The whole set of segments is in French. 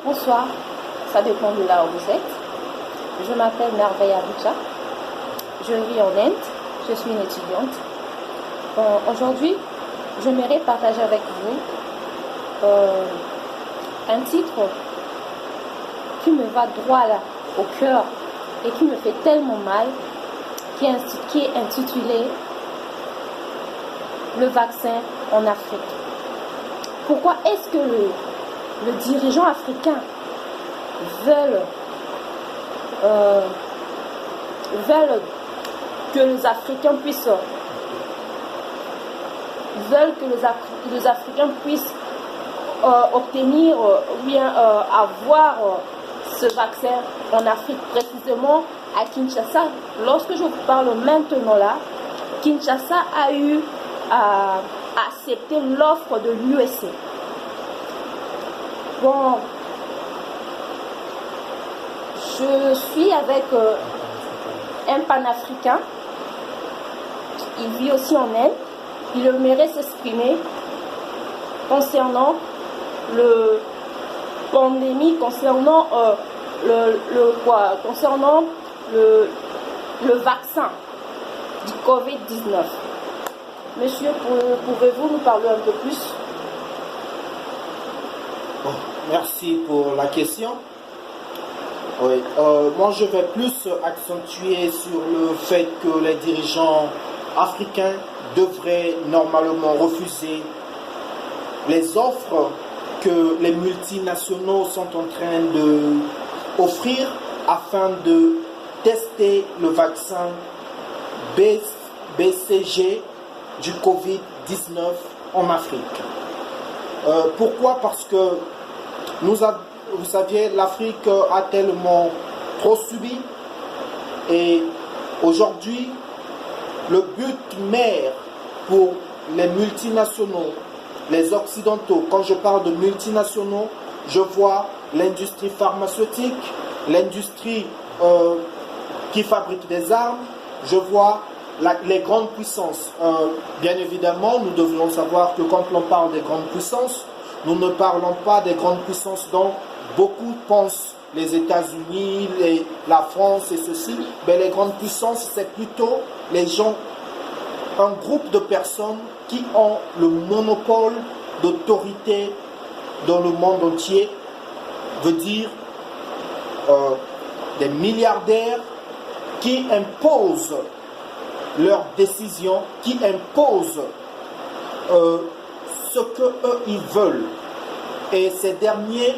Bonsoir, ça dépend de là où vous êtes. Je m'appelle Merveille Abuja. Je vis en Inde. Je suis une étudiante. Aujourd'hui, j'aimerais partager avec vous un titre qui me va droit là, au cœur et qui me fait tellement mal, qui est intitulé « Le vaccin en Afrique ». Pourquoi est-ce que le dirigeant africain veulent que les Africains puissent obtenir ou bien avoir ce vaccin en Afrique, précisément à Kinshasa. Lorsque je vous parle maintenant là, Kinshasa a eu à accepter l'offre de l'USA. Bon, je suis avec un panafricain. Il vit aussi en Inde. Il aimerait s'exprimer concernant le pandémie, concernant le vaccin du Covid-19. Monsieur, pouvez-vous nous parler un peu plus? Bon, merci pour la question. Oui, moi je vais plus accentuer sur le fait que les dirigeants africains devraient normalement refuser les offres que les multinationaux sont en train d'offrir afin de tester le vaccin BCG du Covid-19 en Afrique. Pourquoi? Parce que vous saviez, l'Afrique a tellement trop subi et aujourd'hui, le but mère pour les multinationaux, les occidentaux, quand je parle de multinationaux, je vois l'industrie pharmaceutique, l'industrie qui fabrique des armes, je vois les grandes puissances. Bien évidemment, nous devrions savoir que quand on parle des grandes puissances, nous ne parlons pas des grandes puissances dont beaucoup pensent les États-Unis, la France et ceci. Mais les grandes puissances, c'est plutôt les gens, un groupe de personnes qui ont le monopole d'autorité dans le monde entier, veut dire des milliardaires qui imposent leurs décisions, qui imposent ce que eux ils veulent. Et ces derniers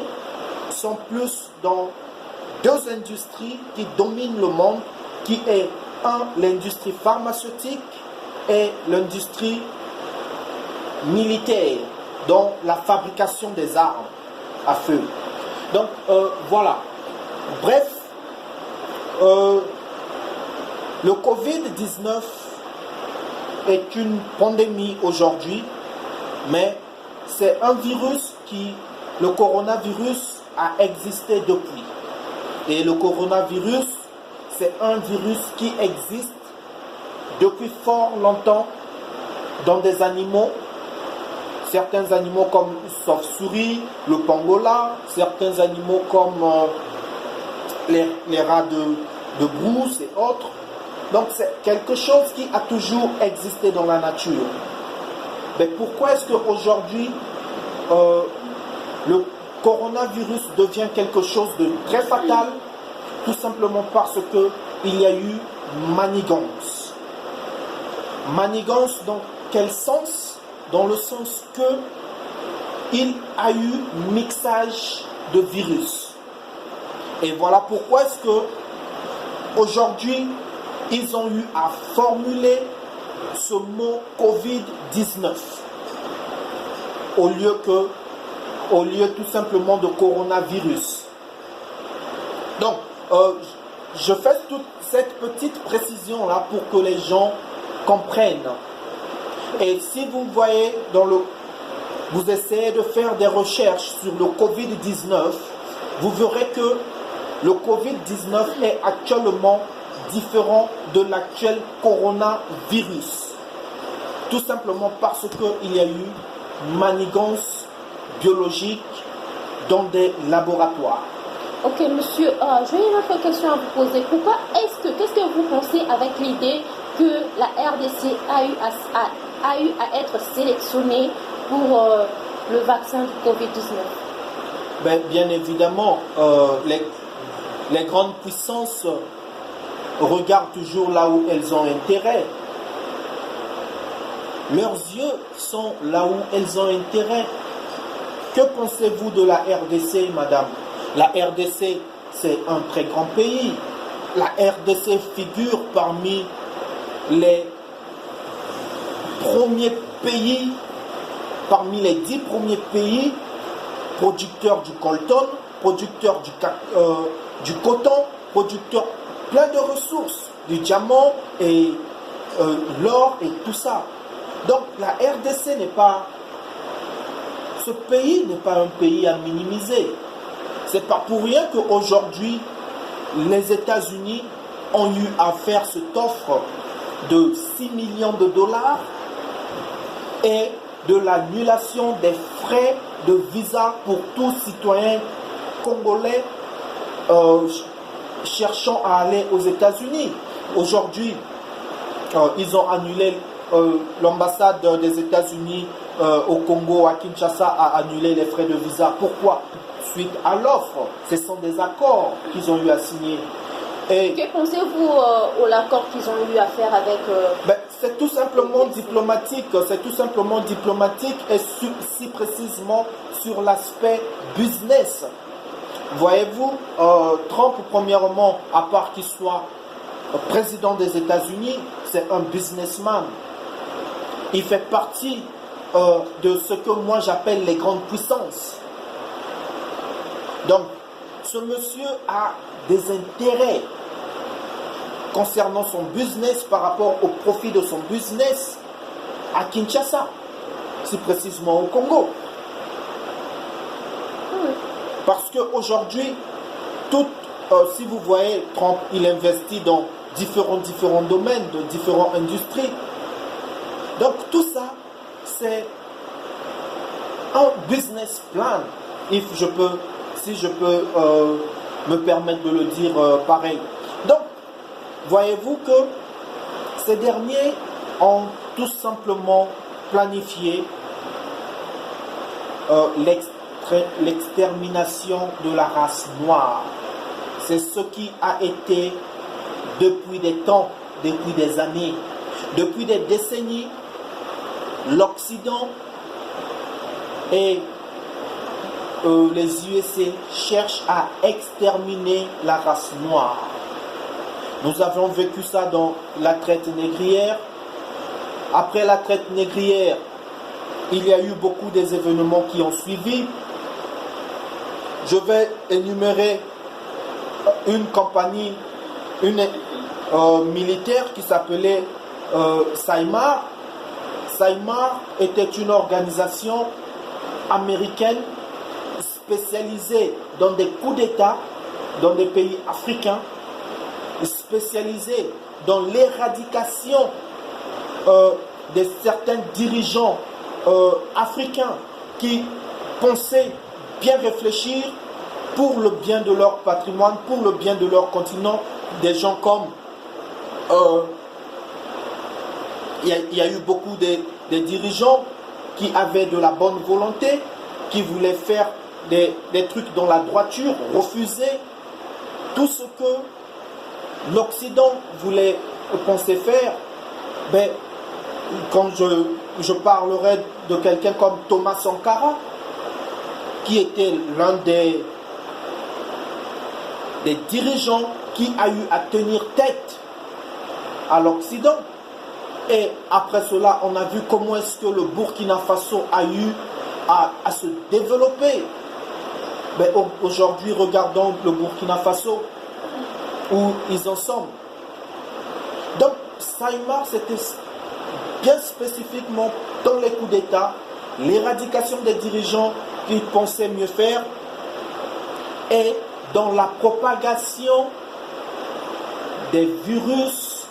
sont plus dans deux industries qui dominent le monde, qui est l'industrie pharmaceutique et l'industrie militaire, dans la fabrication des armes à feu. Donc voilà. Bref, le Covid-19 est une pandémie aujourd'hui, mais c'est un virus le coronavirus a existé depuis. Et le coronavirus, c'est un virus qui existe depuis fort longtemps dans des animaux. Certains animaux comme chauve-souris, le pangolin, certains animaux comme les rats de brousse et autres. Donc c'est quelque chose qui a toujours existé dans la nature. Mais pourquoi est-ce qu'aujourd'hui le coronavirus devient quelque chose de très fatal? Tout simplement parce qu'il y a eu manigance. Manigance dans quel sens? Dans le sens qu'il a eu mixage de virus. Et voilà pourquoi est-ce que aujourd'hui ils ont eu à formuler ce mot Covid-19 au lieu tout simplement de coronavirus. Donc, je fais toute cette petite précision là pour que les gens comprennent. Et si vous voyez vous essayez de faire des recherches sur le Covid-19, vous verrez que le Covid-19 est actuellement différent de l'actuel coronavirus. Tout simplement parce qu'il y a eu manigance biologique dans des laboratoires. Ok, monsieur, j'ai une autre question à vous poser. Qu'est-ce que vous pensez avec l'idée que la RDC a eu à être sélectionnée pour le vaccin du Covid-19? Ben, bien évidemment, les grandes puissances regardent toujours là où elles ont intérêt. Leurs yeux sont là où elles ont intérêt. Que pensez-vous de la RDC, madame? La RDC, c'est un très grand pays. La RDC figure parmi les premiers pays, parmi les 10 premiers pays producteurs du coltan, producteurs du coton, producteurs plein de ressources, du diamant et l'or et tout ça. Donc la RDC n'est pas, ce pays n'est pas un pays à minimiser. C'est pas pour rien qu'aujourd'hui les États-Unis ont eu à faire cette offre de 6 millions de dollars et de l'annulation des frais de visa pour tous citoyens congolais cherchant à aller aux États-Unis. Aujourd'hui, ils ont annulé, l'ambassade des États-Unis au Congo, à Kinshasa, a annulé les frais de visa. Pourquoi? Suite à l'offre. Ce sont des accords qu'ils ont eu à signer. Et que pensez-vous au l'accord qu'ils ont eu à faire avec... c'est tout simplement diplomatique. C'est tout simplement diplomatique et si précisément sur l'aspect business. Voyez-vous, Trump, premièrement, à part qu'il soit président des États-Unis, c'est un businessman. Il fait partie de ce que moi j'appelle les grandes puissances. Donc, ce monsieur a des intérêts concernant son business par rapport au profit de son business à Kinshasa, si précisément au Congo. Parce qu'aujourd'hui, si vous voyez, Trump, il investit dans différents domaines, de différentes industries. Donc tout ça, c'est un business plan, si je peux me permettre de le dire pareil. Donc, voyez-vous que ces derniers ont tout simplement planifié l'extermination de la race noire. C'est ce qui a été depuis des temps, depuis des années, depuis des décennies, l'Occident et les USA cherchent à exterminer la race noire. Nous avons vécu ça dans la traite négrière. Après la traite négrière, il y a eu beaucoup des événements qui ont suivi. Je vais énumérer une compagnie, militaire qui s'appelait SAIMAR. SAIMAR était une organisation américaine spécialisée dans des coups d'État dans des pays africains, spécialisée dans l'éradication de certains dirigeants africains qui pensaient bien réfléchir pour le bien de leur patrimoine, pour le bien de leur continent. Des gens comme il y a eu beaucoup de dirigeants qui avaient de la bonne volonté, qui voulaient faire des trucs dans la droiture, refuser tout ce que l'Occident voulait penser faire. Ben, quand je parlerai de quelqu'un comme Thomas Sankara, qui était l'un des dirigeants qui a eu à tenir tête à l'Occident. Et après cela, on a vu comment est-ce que le Burkina Faso a eu à se développer. Mais aujourd'hui, regardons le Burkina Faso, où ils en sont. Donc, SAIMAR, c'était bien spécifiquement dans les coups d'État, l'éradication des dirigeants qui pensaient mieux faire, et dans la propagation des virus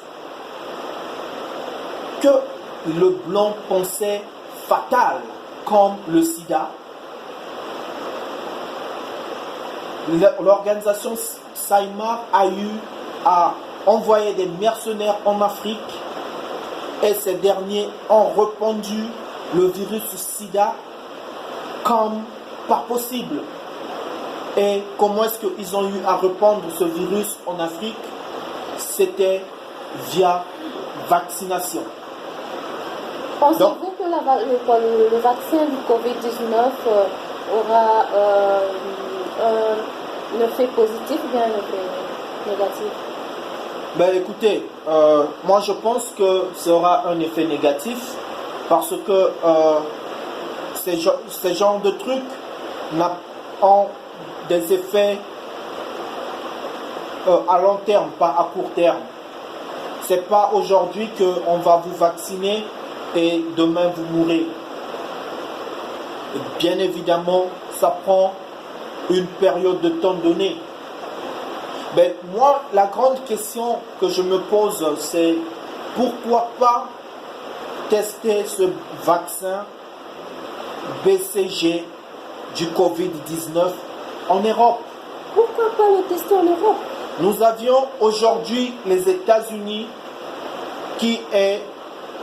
que le blanc pensait fatal, comme le sida, l'organisation Saïmar a envoyé des mercenaires en Afrique et ces derniers ont répandu le virus SIDA comme pas possible. Et comment est-ce qu'ils ont eu à répandre ce virus en Afrique? C'était via vaccination. Pensez-vous que le vaccin du Covid-19 aura un effet positif ou bien un effet négatif? Ben écoutez, moi je pense que ça aura un effet négatif parce que ces genres de trucs ont des effets à long terme, pas à court terme. C'est pas aujourd'hui qu'on va vous vacciner et demain vous mourrez. Et bien évidemment, ça prend une période de temps donnée. Mais moi, la grande question que je me pose, c'est pourquoi pas tester ce vaccin BCG du Covid-19 en Europe? Pourquoi pas le tester en Europe? Nous avions aujourd'hui les États-Unis qui est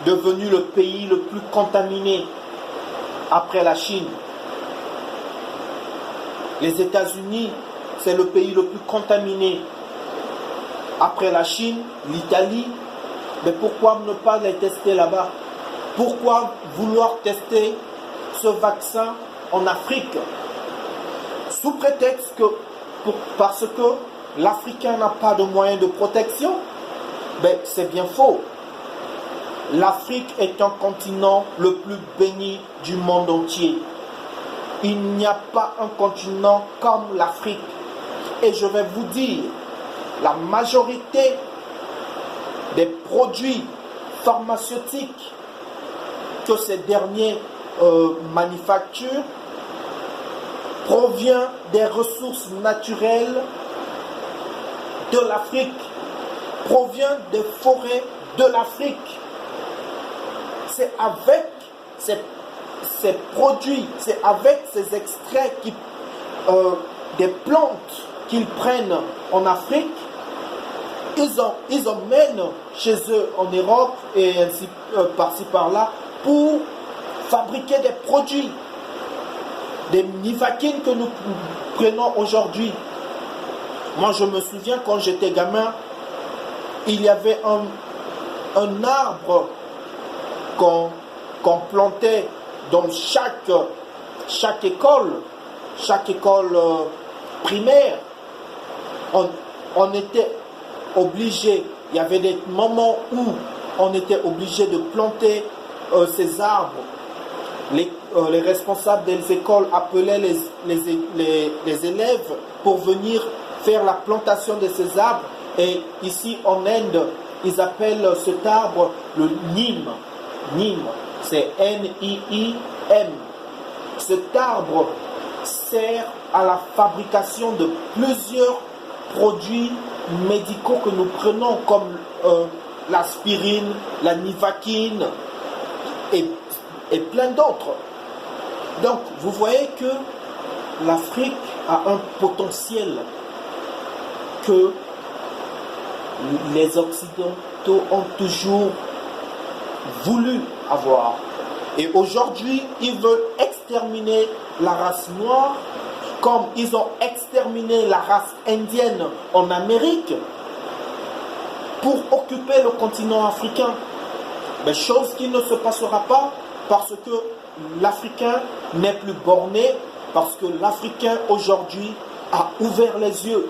devenu le pays le plus contaminé après la Chine. Les États-Unis, c'est le pays le plus contaminé après la Chine, l'Italie. Mais pourquoi ne pas les tester là-bas? Pourquoi vouloir tester ce vaccin en Afrique? Sous prétexte que, parce que l'Africain n'a pas de moyens de protection? Ben, c'est bien faux. L'Afrique est un continent le plus béni du monde entier. Il n'y a pas un continent comme l'Afrique. Et je vais vous dire, la majorité des produits pharmaceutiques que ces derniers manufacturent provient des ressources naturelles de l'Afrique, provient des forêts de l'Afrique. C'est avec ces produits, c'est avec ces extraits des plantes qu'ils prennent en Afrique, ils emmènent chez eux en Europe et ainsi par-ci par-là pour fabriquer des produits, des nivaquines que nous prenons aujourd'hui. Moi, je me souviens quand j'étais gamin, il y avait un arbre qu'on plantait dans chaque école primaire. On était obligé, il y avait des moments où on était obligé de planter ces arbres. Les responsables des écoles appelaient les élèves pour venir faire la plantation de ces arbres. Et ici en Inde, ils appellent cet arbre le Neem. Neem, c'est N-I-I-M. Cet arbre sert à la fabrication de plusieurs produits médicaux que nous prenons comme l'aspirine, la nivaquine et plein d'autres. Donc vous voyez que l'Afrique a un potentiel que les Occidentaux ont toujours voulu avoir. Et aujourd'hui, ils veulent exterminer la race noire comme ils ont exterminé la race indienne en Amérique pour occuper le continent africain. Mais chose qui ne se passera pas parce que l'Africain n'est plus borné, parce que l'Africain aujourd'hui a ouvert les yeux.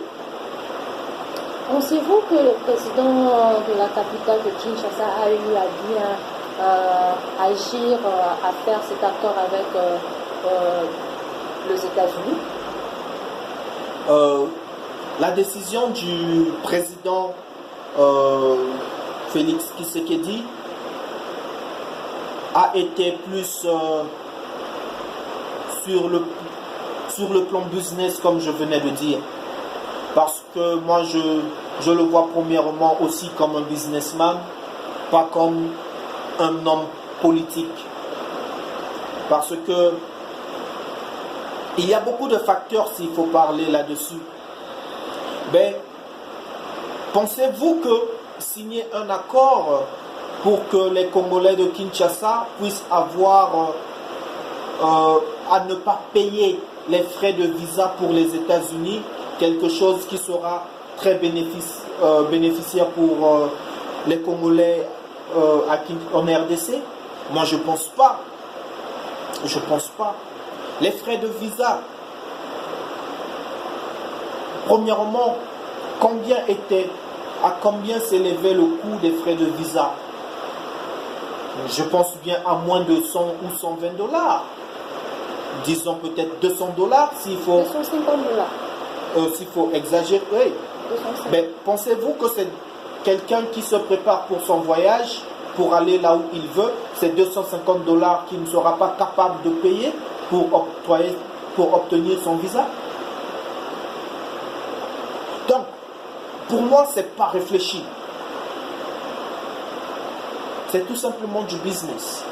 Pensez-vous que le président de la capitale de Kinshasa a eu à bien agir, à faire cet accord avec les États-Unis? La décision du président Félix Tshisekedi a été plus sur le plan business, comme je venais de dire. Parce que moi, je le vois premièrement aussi comme un businessman, pas comme un homme politique. Parce que Il y a beaucoup de facteurs s'il faut parler là-dessus. Mais pensez-vous que signer un accord pour que les Congolais de Kinshasa puissent avoir à ne pas payer les frais de visa pour les États-Unis, quelque chose qui sera très bénéficiaire pour les Congolais en RDC? Moi, je pense pas. Je pense pas. Les frais de visa, premièrement, à combien s'élevait le coût des frais de visa? Je pense bien à moins de 100 ou 120 dollars. Disons peut-être 200 dollars s'il faut. 250 dollars. S'il faut exagérer. Oui. Mais pensez-vous que c'est quelqu'un qui se prépare pour son voyage, pour aller là où il veut, c'est 250 dollars qu'il ne sera pas capable de payer pour obtenir son visa? Donc, pour moi, c'est pas réfléchi. C'est tout simplement du business.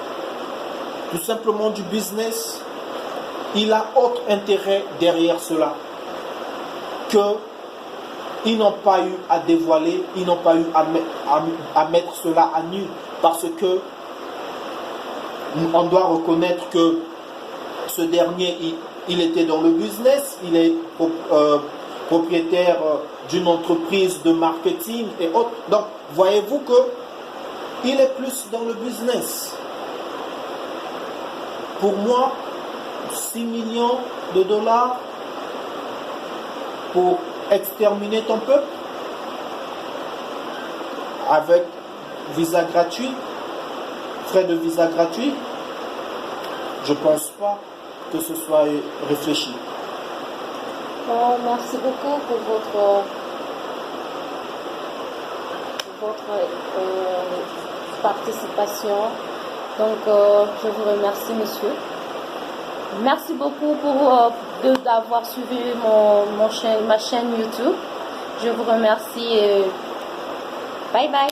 Tout simplement du business. Il a autre intérêt derrière cela que ils n'ont pas eu à dévoiler, ils n'ont pas eu à mettre cela à nu, parce que on doit reconnaître que ce dernier, il était dans le business, il est propriétaire d'une entreprise de marketing et autres. Donc, voyez-vous que il est plus dans le business. Pour moi, 6 millions de dollars pour exterminer ton peuple avec visa gratuit, frais de visa gratuit, je pense pas que ce soit réfléchi. Bon, merci beaucoup pour votre participation. Donc, je vous remercie, monsieur. Merci beaucoup d'avoir suivi ma chaîne YouTube. Je vous remercie. Bye bye.